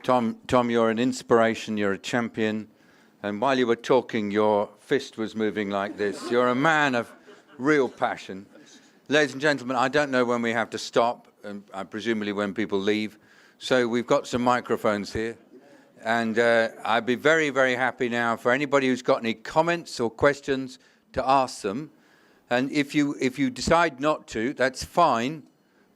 Tom, you're an inspiration, you're a champion. And while you were talking, your fist was moving like this. You're a man of real passion. Ladies and gentlemen, I don't know when we have to stop, presumably when people leave. So we've got some microphones here. And I'd be very, very happy now for anybody who's got any comments or questions to ask them. And if you decide not to, that's fine.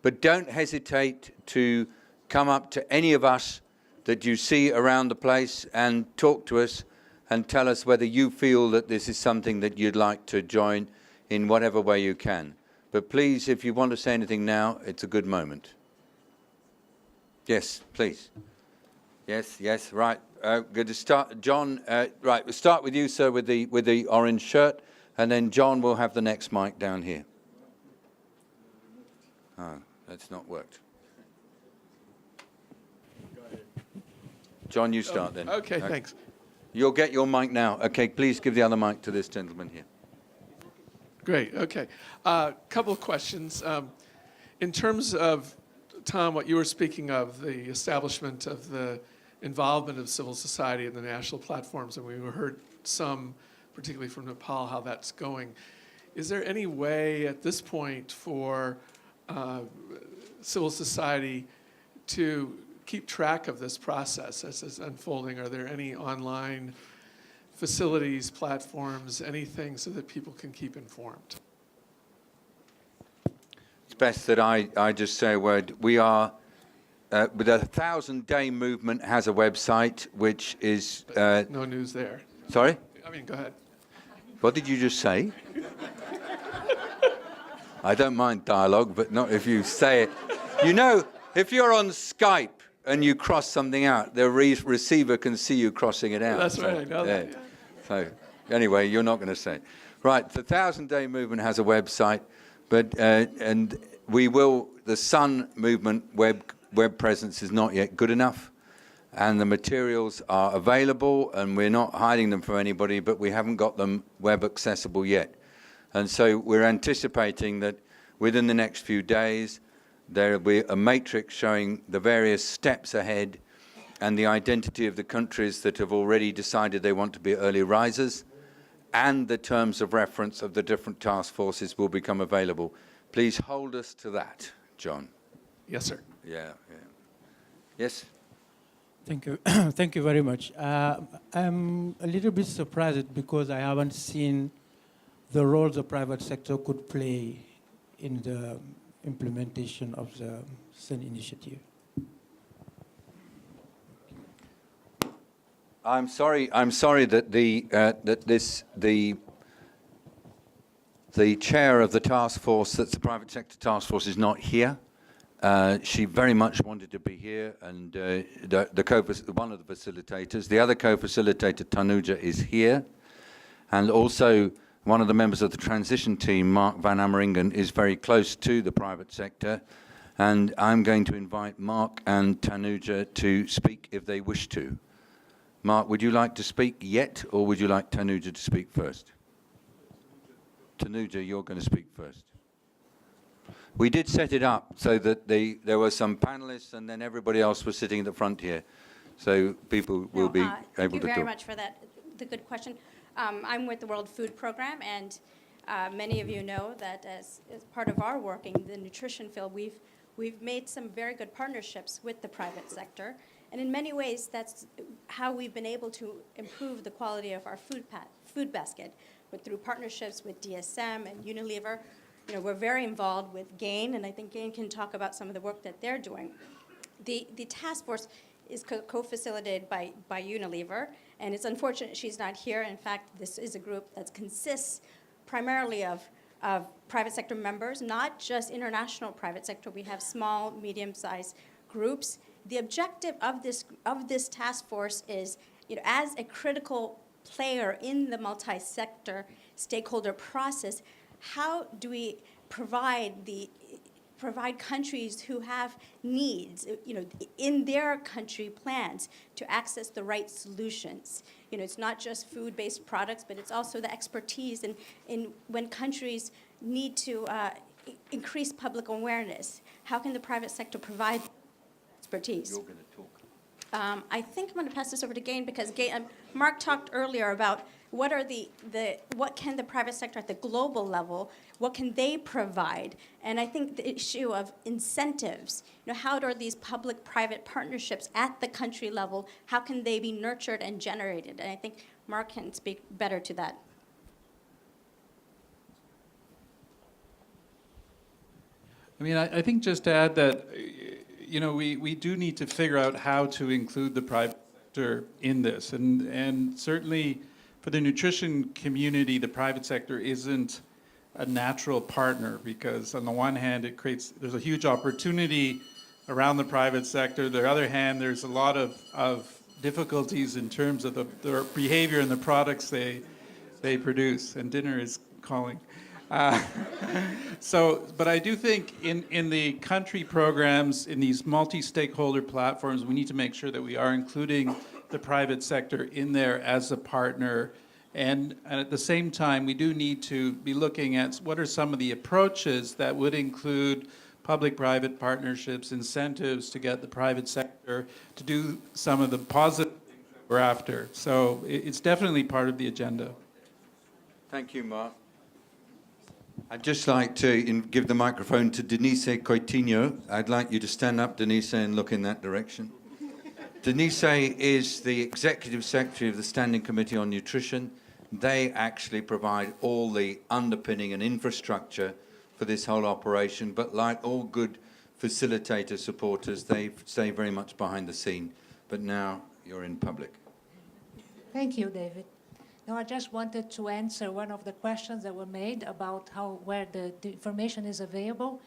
But don't hesitate to come up to any of us that you see around the place and talk to us and tell us whether you feel that this is something that you'd like to join in whatever way you can. But please, if you want to say anything now, it's a good moment. Yes, please. Yes, right. Good to start. John, right, we'll start with you, sir, with the orange shirt, and then John will have the next mic down here. Oh, that's not worked. John, you start then. Okay, thanks. You'll get your mic now. Okay, please give the other mic to this gentleman here. Great, okay. Couple of questions. In terms of, Tom, what you were speaking of, the establishment of the involvement of civil society in the national platforms, and we heard some, particularly from Nepal, how that's going. Is there any way at this point for civil society to keep track of this process as it's unfolding? Are there any online facilities, platforms, anything so that people can keep informed? It's best that I just say a word. We are, with the 1,000-day movement has a website, which is... no news there. Sorry? I mean, go ahead. What did you just say? I don't mind dialogue, but not if you say it. You know, if you're on Skype and you cross something out, the receiver can see you crossing it out. That's right, I know that. Yeah. So anyway, you're not going to say it. Right, the 1,000-day movement has a website, but and we will. The Sun movement web presence is not yet good enough, and the materials are available, and we're not hiding them from anybody, but we haven't got them web accessible yet. And so we're anticipating that within the next few days, there will be a matrix showing the various steps ahead and the identity of the countries that have already decided they want to be early risers, and the terms of reference of the different task forces will become available. Please hold us to that, John. Yes, sir. Yeah. Yes? Thank you. Thank you very much. I'm a little bit surprised because I haven't seen the role the private sector could play in the implementation of the Sun initiative. I'm sorry that the chair of the task force, that's the private sector task force, is not here. She very much wanted to be here, and one of the facilitators, the other co-facilitator, Tanuja, is here, and also one of the members of the transition team, Mark van Ameringen, is very close to the private sector, and I'm going to invite Mark and Tanuja to speak if they wish to. Mark, would you like to speak yet, or would you like Tanuja to speak first? Tanuja, you're going to speak first. We did set it up so that there were some panelists, and then everybody else was sitting at the front here, so people will be able to talk. Thank you very much for the good question. I'm with the World Food Program, and many of you know that as part of our work in the nutrition field, we've made some very good partnerships with the private sector, and in many ways, that's how we've been able to improve the quality of our food basket, but through partnerships with DSM and Unilever. You know, we're very involved with GAIN, and I think GAIN can talk about some of the work that they're doing. The task force is co-facilitated by Unilever, and it's unfortunate she's not here. In fact, this is a group that consists primarily of private sector members, not just international private sector. We have small, medium-sized groups. The objective of this task force is, you know, as a critical player in the multi-sector stakeholder process, how do we provide countries who have needs, you know, in their country plans to access the right solutions? You know, it's not just food-based products, but it's also the expertise in when countries need to increase public awareness. How can the private sector provide expertise? You're going to talk. I think I'm going to pass this over to Gain because Mark talked earlier about what are what can the private sector at the global level, what can they provide? And I think the issue of incentives, how are these public-private partnerships at the country level, how can they be nurtured and generated? And I think Mark can speak better to that. I mean, I think just to add that, we do need to figure out how to include the private sector in this. And certainly for the nutrition community, the private sector isn't a natural partner because on the one hand, there's a huge opportunity around the private sector. On the other hand, there's a lot of difficulties in terms of their behavior and the products they produce. And dinner is calling. But I do think in the country programs, in these multi-stakeholder platforms, we need to make sure that we are including the private sector in there as a partner. And at the same time, we do need to be looking at what are some of the approaches that would include public-private partnerships, incentives to get the private sector to do some of the positive things that we're after. So it's definitely part of the agenda. Thank you, Mark. I'd just like to give the microphone to Denise Coutinho. I'd like you to stand up, Denise, and look in that direction. Denise is the Executive Secretary of the Standing Committee on Nutrition. They actually provide all the underpinning and infrastructure for this whole operation, but like all good facilitator supporters, they stay very much behind the scene. But now you're in public. Thank you, David. No, I just wanted to answer one of the questions that were made about where the information is available.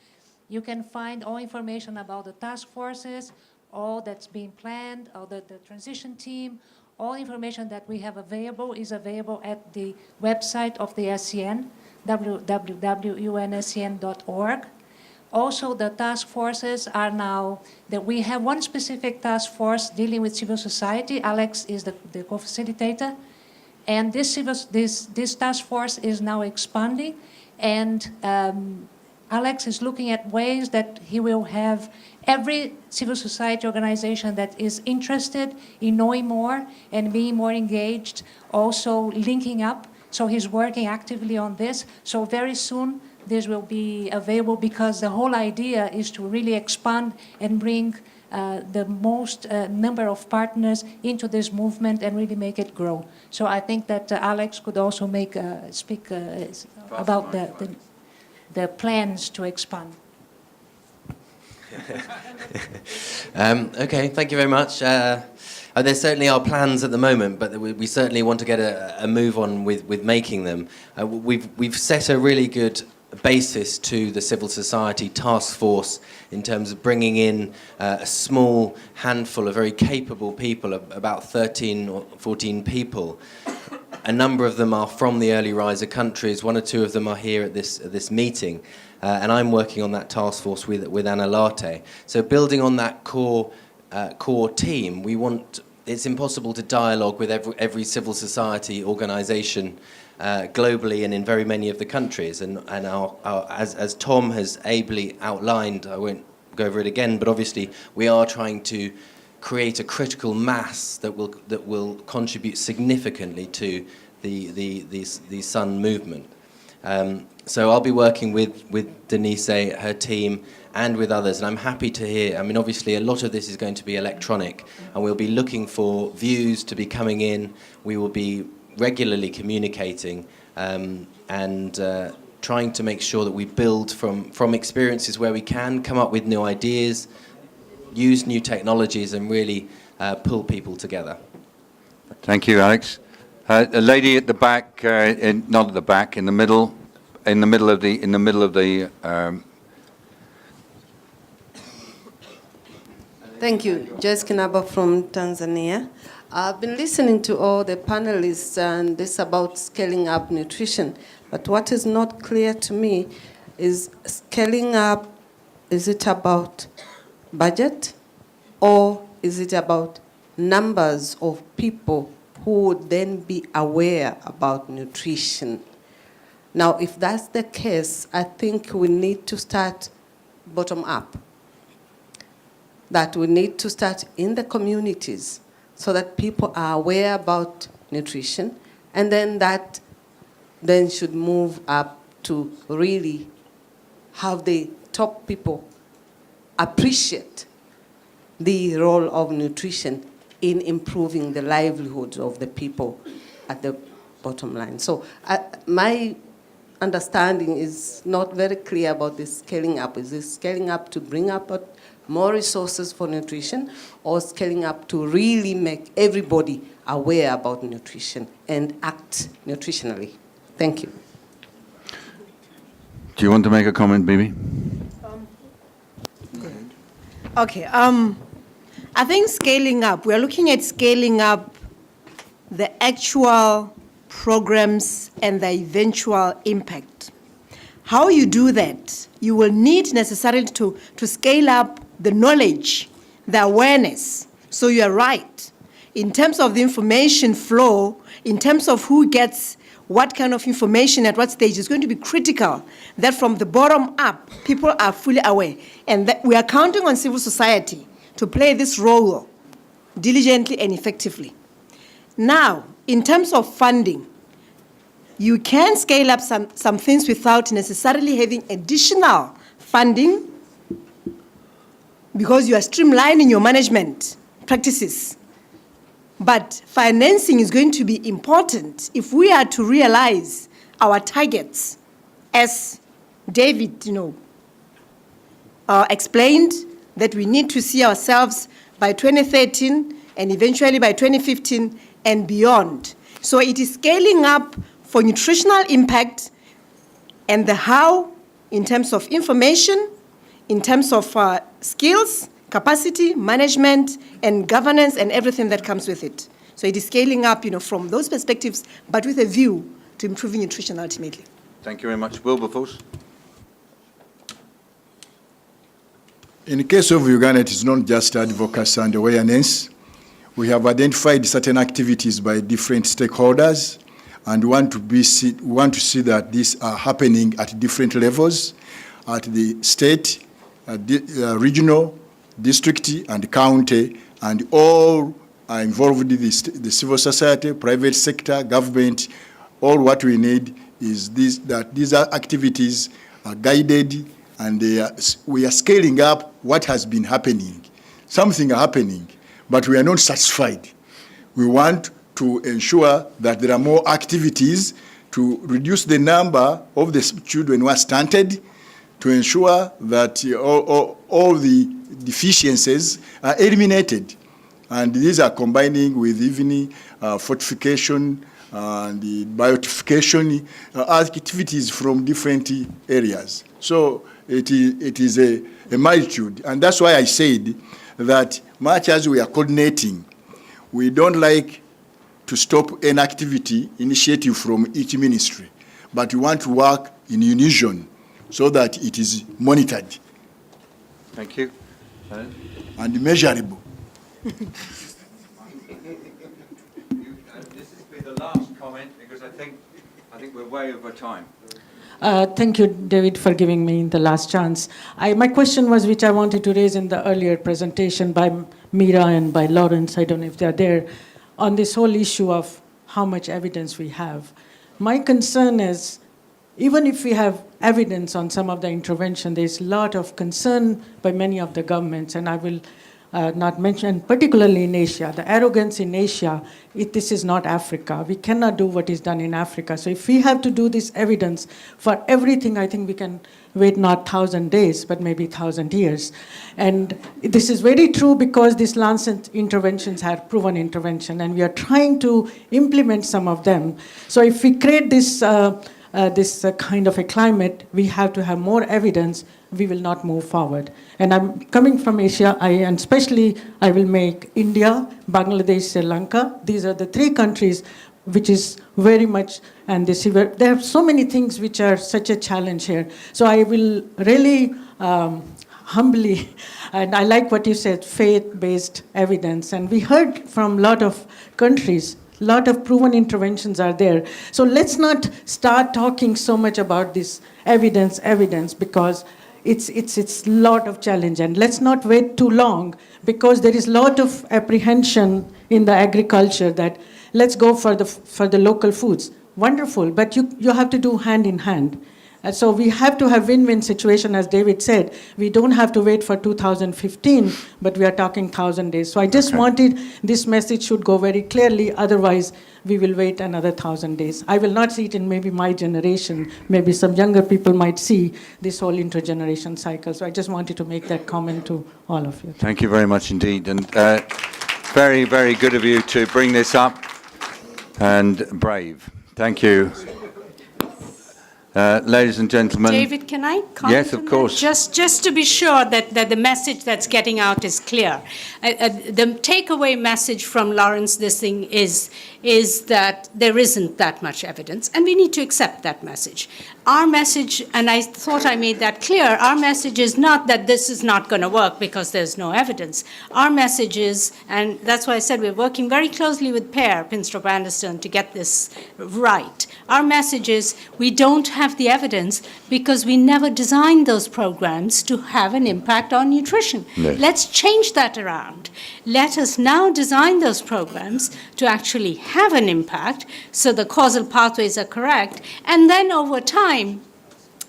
You can find all information about the task forces, all that's being planned, all the transition team, all information that we have available is available at the website of the SCN, www.unscn.org. Also, the task forces are now, that we have one specific task force dealing with civil society. Alex is the co-facilitator. And this task force is now expanding, and Alex is looking at ways that he will have every civil society organization that is interested in knowing more and being more engaged, also linking up. So he's working actively on this. So very soon this will be available because the whole idea is to really expand and bring the most number of partners into this movement and really make it grow. So I think that Alex could also speak about the plans to expand. Okay, thank you very much. There certainly are plans at the moment, but we certainly want to get a move on with making them. We've set a really good basis to the civil society task force in terms of bringing in a small handful of very capable people, about 13 or 14 people. A number of them are from the early riser countries. One or two of them are here at this meeting. And I'm working on that task force with Anna Latte. So building on that core team, it's impossible to dialogue with every civil society organisation globally and in very many of the countries. And as Tom has ably outlined, I won't go over it again, but obviously we are trying to create a critical mass that will contribute significantly to the Sun movement. So I'll be working with Denise, her team, and with others, and I'm happy to hear. I mean, obviously, a lot of this is going to be electronic, and we'll be looking for views to be coming in. We will be regularly communicating and trying to make sure that we build from experiences where we can come up with new ideas, use new technologies, and really pull people together. Thank you, Alex. A lady at the back, not at the back, in the middle of the. Thank you, Joyce Kinaba from Tanzania. I've been listening to all the panelists and this about scaling up nutrition, but what is not clear to me is scaling up, is it about budget or is it about numbers of people who would then be aware about nutrition? Now, if that's the case, I think we need to start bottom up. that we need to start in the communities so that people are aware about nutrition, and then that then should move up to really have the top people appreciate the role of nutrition in improving the livelihoods of the people at the bottom line. So my understanding is not very clear about this scaling up. Is this scaling up to bring up more resources for nutrition, or scaling up to really make everybody aware about nutrition and act nutritionally? Thank you. Do you want to make a comment, Bibi? Okay. I think scaling up, we're looking at scaling up the actual programs and the eventual impact. How you do that, you will need necessarily to scale up the knowledge, the awareness. So you're right. In terms of the information flow, in terms of who gets what kind of information at what stage, is going to be critical that from the bottom up, people are fully aware. And that we are counting on civil society to play this role diligently and effectively. Now, in terms of funding, you can scale up some things without necessarily having additional funding, because you are streamlining your management practices. But financing is going to be important if we are to realize our targets, as David, explained, that we need to see ourselves by 2013 and eventually by 2015 and beyond. So it is scaling up for nutritional impact, and the how in terms of information, in terms of skills, capacity, management, and governance, and everything that comes with it. So it is scaling up, from those perspectives, but with a view to improving nutrition ultimately. Thank you very much. Wilberforce? In the case of Uganda, it is not just advocacy and awareness. We have identified certain activities by different stakeholders and want to see that these are happening at different levels, at the state, regional, district, and county, and all are involved in the civil society, private sector, government. All what we need is that these activities are guided, and we are scaling up what has been happening. Something are happening, but we are not satisfied. We want to ensure that there are more activities to reduce the number of the children who are stunted, to ensure that all the deficiencies are eliminated. And these are combining with even fortification and the biotification activities from different areas. So it is a multitude. And that's why I said that much as we are coordinating, we don't like to stop an activity initiative from each ministry, but we want to work in unison so that it is monitored. Thank you. And measurable. This will be the last comment, because I think we're way over time. Thank you, David, for giving me the last chance. My question was, which I wanted to raise in the earlier presentation by Mira and by Lawrence, I don't know if they're there, on this whole issue of how much evidence we have. My concern is, even if we have evidence on some of the intervention, there's a lot of concern by many of the governments, and I will not mention, particularly in Asia, the arrogance in Asia, this is not Africa. We cannot do what is done in Africa. So if we have to do this evidence for everything, I think we can wait not 1,000 days, but maybe 1,000 years. And this is very true because these Lancet interventions are proven intervention, and we are trying to implement some of them. So if we create this kind of a climate, we have to have more evidence, we will not move forward. And I'm coming from Asia, and especially I will make India, Bangladesh, Sri Lanka. These are the three countries which is very much, and there are so many things which are such a challenge here. So I will really humbly, and I like what you said, faith-based evidence. And we heard from a lot of countries, a lot of proven interventions are there. So let's not start talking so much about this evidence, because it's a lot of challenge. And let's not wait too long, because there is a lot of apprehension in the agriculture that let's go for the local foods. Wonderful, but you have to do hand in hand. And so we have to have win-win situation, as David said. We don't have to wait for 2015, but we are talking 1,000 days. So I just wanted this message should go very clearly, otherwise we will wait another 1,000 days. I will not see it in maybe my generation. Maybe some younger people might see this whole intergeneration cycle. So I just wanted to make that comment to all of you. Thank you very much indeed. And very, very good of you to bring this up, and brave. Thank you. Ladies and gentlemen. David, can I comment? Yes, of course. Just to be sure that the message that's getting out is clear. The takeaway message from Lawrence this thing is that there isn't that much evidence, and we need to accept that message. Our message, and I thought I made that clear, our message is not that this is not going to work because there's no evidence. Our message is, and that's why I said we're working very closely with Per, Pinstrup-Anderson, to get this right. Our message is we don't have the evidence because we never designed those programs to have an impact on nutrition. No. Let's change that around. Let us now design those programs to actually have an impact so the causal pathways are correct, and then over time,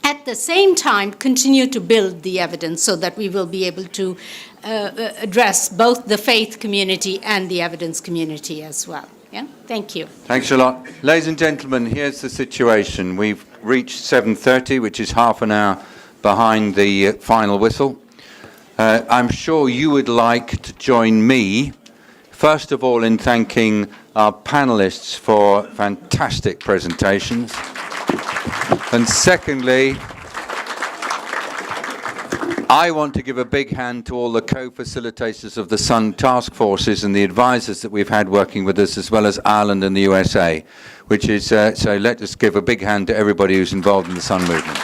at the same time, continue to build the evidence so that we will be able to address both the faith community and the evidence community as well. Yeah? Thank you. Thanks a lot. Ladies and gentlemen, here's the situation. We've reached 7:30, which is half an hour behind the final whistle. I'm sure you would like to join me, first of all, in thanking our panelists for fantastic presentations. And secondly, I want to give a big hand to all the co-facilitators of the Sun task forces and the advisors that we've had working with us, as well as Ireland and the USA, which is, so let us give a big hand to everybody who's involved in the Sun movement.